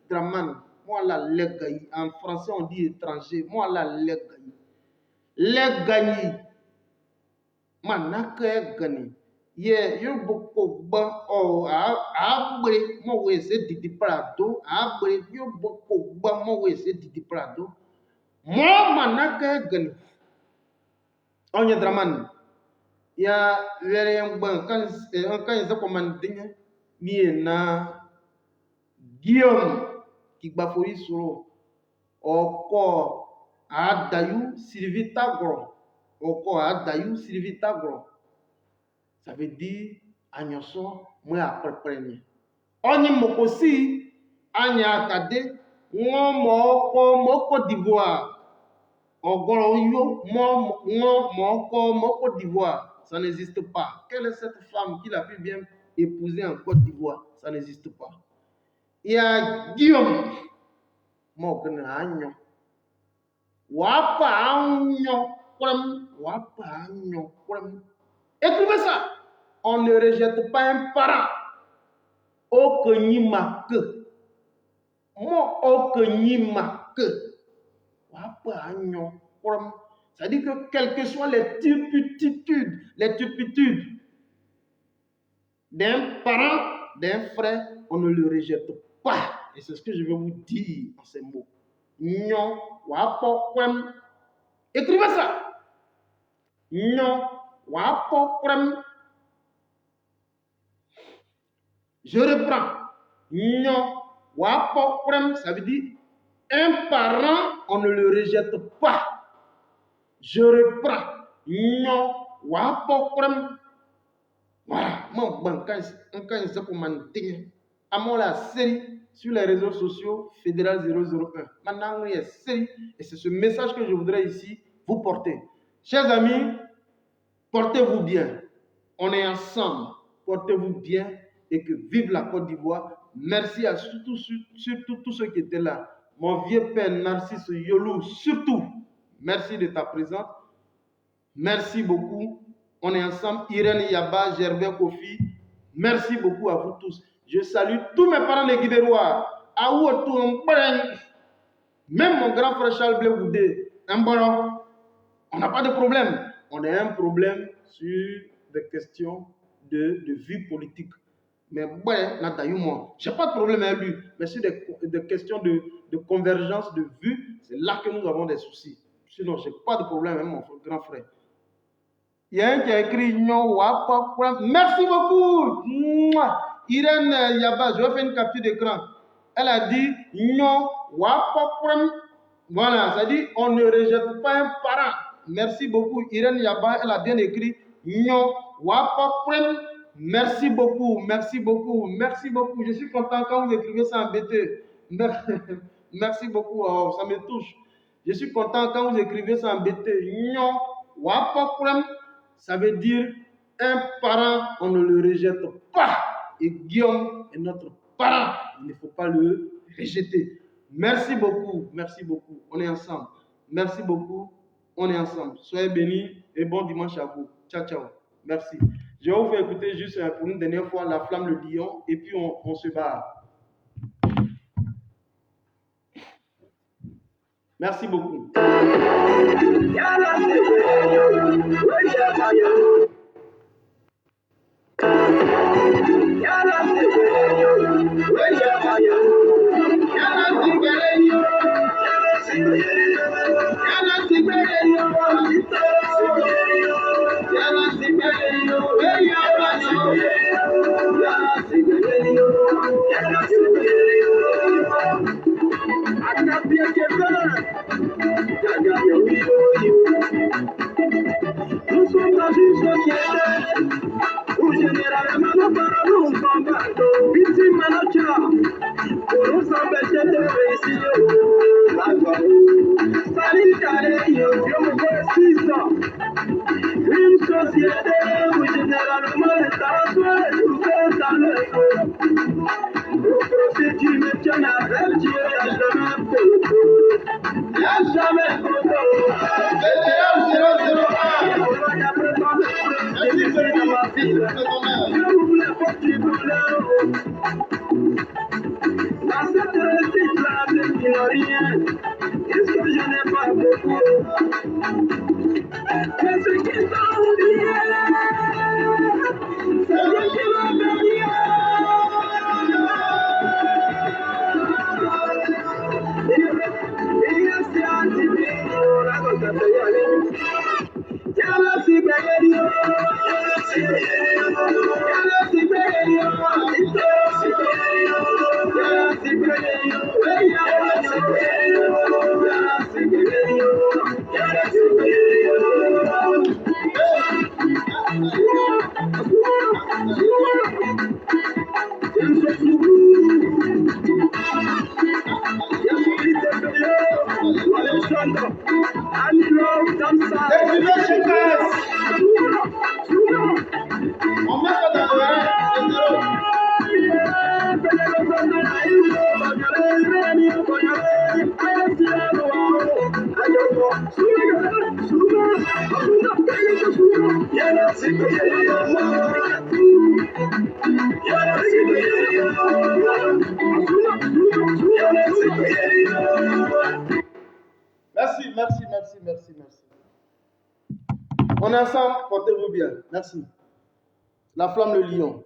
Draman, moi la Legaï. En français on dit étranger. Moi la Legaï. Legaï. Manaka Gani. Ye, yo boko ba o abre mo wese Didi Prado. Abre yo boko ba mo wese Didi Prado. Mo manaka Gani. Onye Draman. Ya vere yang bang kan zakomandenya mie na Guillaume qui bafoi soro oko adayu Sylvitagro oko adayu Sylvitagro, ça veut dire anyoso moi apreprenye onye mokosi anya akade mo Côte d'Ivoire ogoro yo mo Côte d'Ivoire. Ça n'existe pas. Quelle est cette femme qui l'a pu bien épouser en Côte d'Ivoire? Ça n'existe pas. Il y a Guillaume. Écrivez ça. On ne rejette pas un parent. C'est-à-dire que quelles que soient les turpitudes d'un parent, d'un frère, on ne le rejette pas. Et c'est ce que je vais vous dire en ces mots. Écrivez ça. Je reprends. Ça veut dire un parent, on ne le rejette pas. Je reprends. Voilà. Mon la série sur les réseaux sociaux Fédéral 001. Maintenant, il y a série et c'est ce message que je voudrais ici vous porter. Chers amis, portez-vous bien. On est ensemble. Portez-vous bien et que vive la Côte d'Ivoire. Merci à surtout tous ceux qui étaient là. Mon vieux père Narcisse Yolou, surtout. Merci de ta présence. Merci beaucoup. On est ensemble. Irène Yaba, Gervais Kofi. Merci beaucoup à vous tous. Je salue tous mes parents de Guibérois. Même mon grand frère Charles Blé Goudé. On n'a pas de problème. On a un problème sur des questions de vie politique. Mais je n'ai pas de problème avec lui. Mais sur des questions de convergence de vue, c'est là que nous avons des soucis. Sinon, je n'ai pas de problème avec mon grand frère. Il y a un qui a écrit Nyon Wapopram. Merci beaucoup. Mouah. Irène Yaba, je vais faire une capture d'écran. Elle a dit Nyon Wapopram. Voilà, ça dit on ne rejette pas un parent. Merci beaucoup. Irène Yaba, elle a bien écrit Nyon Wapopram. Merci beaucoup, merci beaucoup, merci beaucoup. Je suis content quand vous écrivez ça en BT. Merci beaucoup, oh, ça me touche. Je suis content quand vous écrivez ça en BT. Nyon Wapopram. Ça veut dire un parent, on ne le rejette pas. Et Guillaume est notre parent. Il ne faut pas le rejeter. Merci beaucoup. Merci beaucoup. On est ensemble. Merci beaucoup. On est ensemble. Soyez bénis et bon dimanche à vous. Ciao, ciao. Merci. Je vais vous faire écouter juste pour une dernière fois La Flamme le Lion et puis on se barre. Merci beaucoup. Nous sommes dans une société où généralement nos parents nous font pardon. Victime manager, pour nous empêcher de réussir. Salut Calais, Dieu me précise. Une société où généralement les talents sont retrouvés dans le feu. Au profit du métier avec Dieu, il n'y a jamais photo. Il n'y a jamais photo. Dans cette récit-là, je ne rien. Qu'est-ce que je n'ai pas beaucoup? C'est ce qui sont oubliés. C'est ce qui vont venir. Il y a si individu, la cosa te yale. Yala si begerio. Yala si begerio. Yala si begerio. Yala si begerio. Yala si begerio. Yala si begerio. Yala si begerio. Yala si begerio. On met ça dans Merci, merci, merci, merci, merci. On est ensemble, portez-vous bien. Merci. La Flamme le Lion.